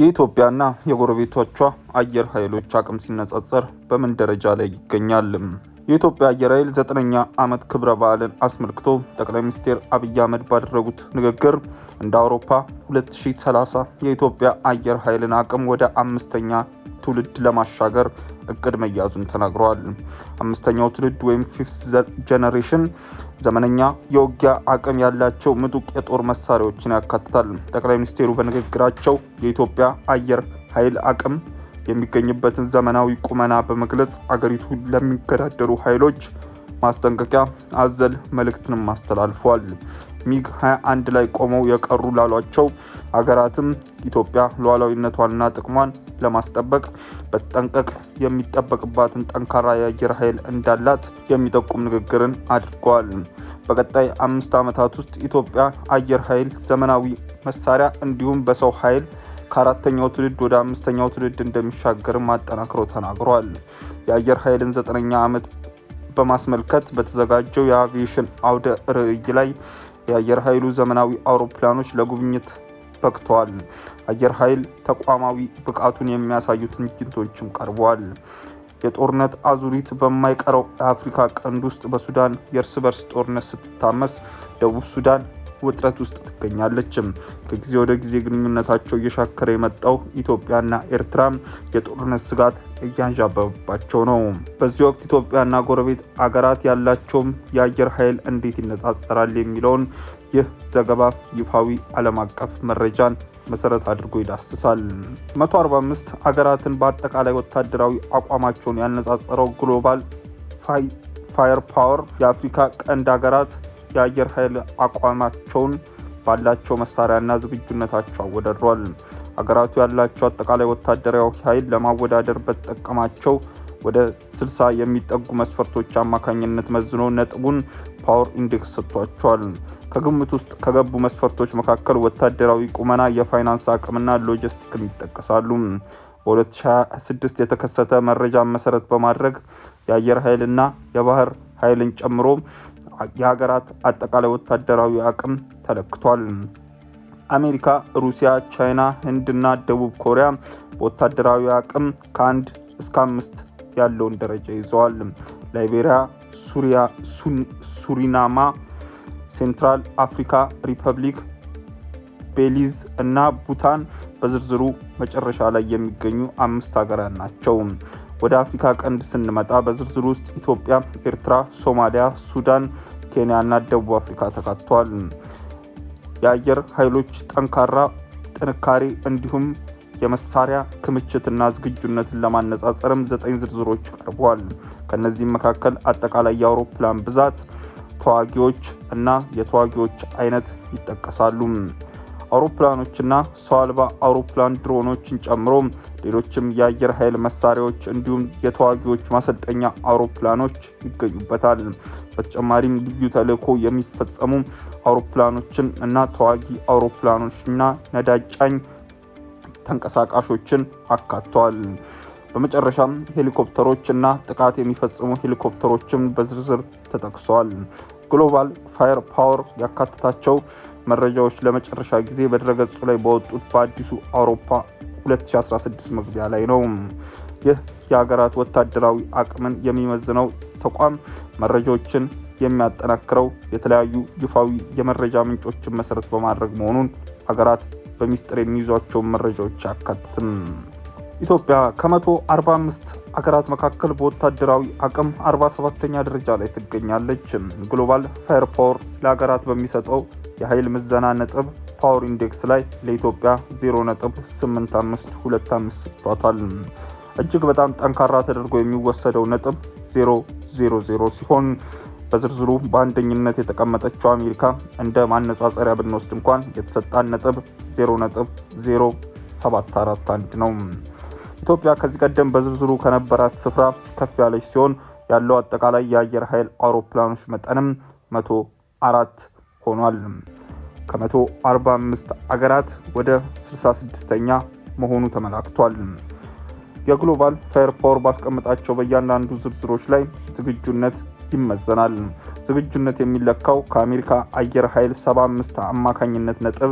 የኢትዮጵያና የጎረቤቶቿ አየር ኃይሎች አቅም ሲነጻጸር በምን ደረጃ ላይ ይገኛል? የኢትዮጵያ አየር ኃይል 9ኛ ዓመት ክብረ በዓልን አስመልክቶ ጠቅላይ ሚኒስትር አብይ አህመድ ባደረጉት ንግግር እንደ አውሮፓ 2030 የኢትዮጵያ አየር ኃይልን አቅም ወደ 5ኛ ትውልድ ለማሻገር እቅድ መያዙን ተናግረዋል። 5ኛው ትውልድ ወይም 5th ጄኔሬሽን ዘመነኛ የውጊያ አቅም ያላቸው ምጡቅ የጦር መሳሪያዎችን ያካትታል። ጠቅላይ ሚኒስትሩ በንግግራቸው የኢትዮጵያ አየር ኃይል አቅም የሚገኝበትን ዘመናዊ ቁመና በመግለጽ አገሪቱ ለሚገዳደሩ ኃይሎች ማስጠንቀቂያ አዘል መልእክትንም አስተላልፈዋል። ሚግ 21 ላይ ቆመው የቀሩ ላሏቸው አገራትም ኢትዮጵያ ሉዓላዊነቷንና ጥቅሟን ለማስጠበቅ በተጠንቀቅ የሚጠበቅባትን ጠንካራ የአየር ኃይል እንዳላት የሚጠቁም ንግግርን አድርገዋል። በቀጣይ 5 ዓመታት ውስጥ ኢትዮጵያ አየር ኃይል ዘመናዊ መሳሪያ እንዲሁም በሰው ኃይል ከ4ኛው ትውልድ ወደ 5ኛው ትውልድ እንደሚሻገርም አጠናክረው ተናግረዋል። የአየር ኃይልን 9ኛ ዓመት በማስመልከት በተዘጋጀው የአቪዬሽን አውደ ርዕይ ላይ የአየር ኃይሉ ዘመናዊ አውሮፕላኖች ለጉብኝት በቅተዋል። አየር ኃይል ተቋማዊ ብቃቱን የሚያሳዩ ትዕይንቶችም ቀርበዋል። የጦርነት አዙሪት በማይቀረው የአፍሪካ ቀንድ ውስጥ በሱዳን የእርስ በርስ ጦርነት ስትታመስ ደቡብ ሱዳን ውጥረት ውስጥ ትገኛለች። ከጊዜ ወደ ጊዜ ግንኙነታቸው እየሻከረ የመጣው ኢትዮጵያና ኤርትራ የጦርነት ስጋት እያንዣበበባቸው ነው። በዚህ ወቅት ኢትዮጵያና ጎረቤት አገራት ያላቸውም የአየር ኃይል እንዴት ይነጻጸራል የሚለውን ይህ ዘገባ ይፋዊ ዓለም አቀፍ መረጃን መሰረት አድርጎ ይዳስሳል። 145 አገራትን በአጠቃላይ ወታደራዊ አቋማቸውን ያነጻጸረው ግሎባል ፋየር ፓወር የአፍሪካ ቀንድ አገራት የአየር ኃይል አቋማቸውን ባላቸው መሳሪያና ዝግጁነታቸው አወዳድሯል። አገራቱ ያላቸው አጠቃላይ ወታደራዊ ኃይል ለማወዳደር በተጠቀማቸው ወደ 60 የሚጠጉ መስፈርቶች አማካኝነት መዝኖ ነጥቡን ፓወር ኢንዴክስ ሰጥቷቸዋል። ከግምት ውስጥ ከገቡ መስፈርቶች መካከል ወታደራዊ ቁመና፣ የፋይናንስ አቅምና ሎጂስቲክም ይጠቀሳሉ። በ2026 የተከሰተ መረጃ መሰረት በማድረግ የአየር ኃይልና የባህር ኃይልን ጨምሮ የሀገራት አጠቃላይ ወታደራዊ አቅም ተለክቷል። አሜሪካ፣ ሩሲያ፣ ቻይና፣ ህንድና ደቡብ ኮሪያ በወታደራዊ አቅም ከ1 እስከ 5 ያለውን ደረጃ ይዘዋል። ላይቤሪያ፣ ሱሪናማ፣ ሴንትራል አፍሪካ ሪፐብሊክ፣ ቤሊዝ እና ቡታን በዝርዝሩ መጨረሻ ላይ የሚገኙ 5 ሀገራት ናቸው። ወደ አፍሪካ ቀንድ ስንመጣ በዝርዝሩ ውስጥ ኢትዮጵያ፣ ኤርትራ፣ ሶማሊያ፣ ሱዳን፣ ኬንያ እና ደቡብ አፍሪካ ተካተዋል። የአየር ኃይሎች ጠንካራ ጥንካሬ እንዲሁም የመሳሪያ ክምችትና ዝግጁነትን ለማነጻጸርም 9 ዝርዝሮች ቀርበዋል። ከነዚህም መካከል አጠቃላይ የአውሮፕላን ብዛት፣ ተዋጊዎች እና የተዋጊዎች አይነት ይጠቀሳሉ። አውሮፕላኖችና ሰው አልባ አውሮፕላን ድሮኖችን ጨምሮ ሌሎችም የአየር ኃይል መሳሪያዎች እንዲሁም የተዋጊዎች ማሰልጠኛ አውሮፕላኖች ይገኙበታል። በተጨማሪም ልዩ ተልዕኮ የሚፈጸሙ አውሮፕላኖችን እና ተዋጊ አውሮፕላኖችና ነዳጅ ጫኝ ተንቀሳቃሾችን አካቷል። በመጨረሻም ሄሊኮፕተሮች እና ጥቃት የሚፈጽሙ ሄሊኮፕተሮችም በዝርዝር ተጠቅሰዋል። ግሎባል ፋየር ፓወር ያካተታቸው መረጃዎች ለመጨረሻ ጊዜ በድረገጹ ላይ በወጡት በአዲሱ አውሮፓ 2016 መግቢያ ላይ ነው። ይህ የሀገራት ወታደራዊ አቅምን የሚመዝነው ተቋም መረጃዎችን የሚያጠናክረው የተለያዩ ይፋዊ የመረጃ ምንጮችን መሰረት በማድረግ መሆኑን ሀገራት በሚስጥር የሚይዟቸውን መረጃዎች አያካትትም። ኢትዮጵያ ከ145 ሀገራት መካከል በወታደራዊ አቅም 47ኛ ደረጃ ላይ ትገኛለች። ግሎባል ፋየር ፓወር ለሀገራት በሚሰጠው የኃይል ምዘና ነጥብ ፓወር ኢንዴክስ ላይ ለኢትዮጵያ 0.8525 ሰጥቷታል። እጅግ በጣም ጠንካራ ተደርጎ የሚወሰደው ነጥብ 0.00 ሲሆን በዝርዝሩ በአንደኝነት የተቀመጠችው አሜሪካ እንደ ማነጻጸሪያ ብንወስድ እንኳን የተሰጣን ነጥብ 0.0741 ነው። ኢትዮጵያ ከዚህ ቀደም በዝርዝሩ ከነበራት ስፍራ ከፍ ያለች ሲሆን ያለው አጠቃላይ የአየር ኃይል አውሮፕላኖች መጠንም 104 ሆኗል። ከ145 አገራት ወደ 66ኛ መሆኑ ተመላክቷል። የግሎባል ፋየር ፓወር ባስቀመጣቸው በእያንዳንዱ ዝርዝሮች ላይ ዝግጁነት ይመዘናል። ዝግጁነት የሚለካው ከአሜሪካ አየር ኃይል 75 አማካኝነት ነጥብ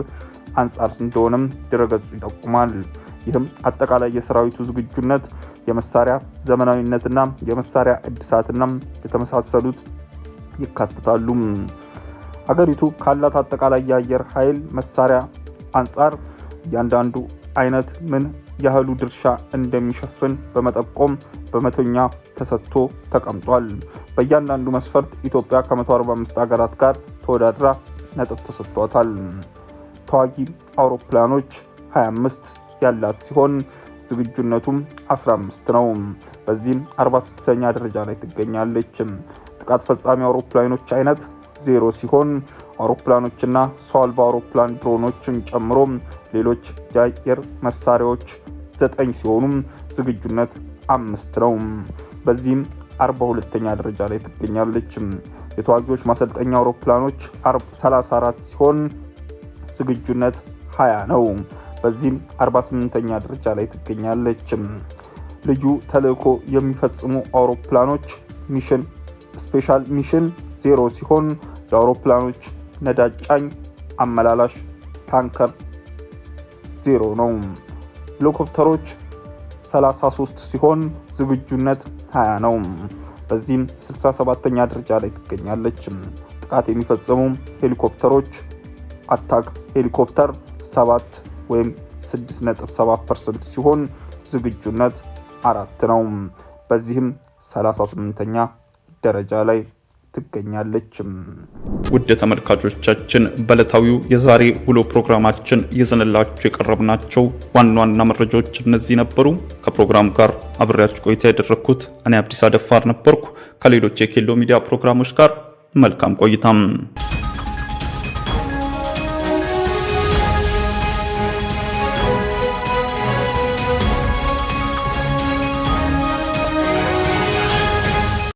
አንጻር እንደሆነም ድረገጹ ይጠቁማል። ይህም አጠቃላይ የሰራዊቱ ዝግጁነት፣ የመሳሪያ ዘመናዊነትና የመሳሪያ እድሳትና የተመሳሰሉት ይካተታሉ። ሀገሪቱ ካላት አጠቃላይ የአየር ኃይል መሳሪያ አንጻር እያንዳንዱ አይነት ምን ያህሉ ድርሻ እንደሚሸፍን በመጠቆም በመቶኛ ተሰጥቶ ተቀምጧል። በእያንዳንዱ መስፈርት ኢትዮጵያ ከ145 ሀገራት ጋር ተወዳድራ ነጥብ ተሰጥቷታል። ተዋጊ አውሮፕላኖች 25 ያላት ሲሆን ዝግጁነቱም 15 ነው። በዚህም 46ኛ ደረጃ ላይ ትገኛለች። ጥቃት ፈጻሚ አውሮፕላኖች አይነት 0 ሲሆን አውሮፕላኖችና ሰው አልባ አውሮፕላን ድሮኖችን ጨምሮ ሌሎች የአየር መሳሪያዎች 9 ሲሆኑ ዝግጁነት 5 ነው። በዚህም 42ኛ ደረጃ ላይ ትገኛለች። የተዋጊዎች ማሰልጠኛ አውሮፕላኖች 34 ሲሆን ዝግጁነት 20 ነው። በዚህም 48ኛ ደረጃ ላይ ትገኛለች። ልዩ ተልዕኮ የሚፈጽሙ አውሮፕላኖች ሚሽን ስፔሻል ሚሽን 0 ሲሆን የአውሮፕላኖች ነዳጅ ጫኝ አመላላሽ ታንከር 0 ነው። ሄሊኮፕተሮች 33 ሲሆን ዝግጁነት 20 ነው። በዚህም 67ኛ ደረጃ ላይ ትገኛለች። ጥቃት የሚፈጽሙ ሄሊኮፕተሮች አታክ ሄሊኮፕተር 7 ወይም 6.7% ሲሆን ዝግጁነት 4 ነው። በዚህም 38ኛ ደረጃ ላይ ትገኛለች። ውድ ተመልካቾቻችን በዕለታዊው የዛሬ ውሎ ፕሮግራማችን ይዘንላችሁ የቀረብናቸው ዋና ዋና መረጃዎች እነዚህ ነበሩ። ከፕሮግራሙ ጋር አብሬያችሁ ቆይታ ያደረኩት እኔ አብዲስ አደፋር ነበርኩ። ከሌሎች የኬሎ ሚዲያ ፕሮግራሞች ጋር መልካም ቆይታ።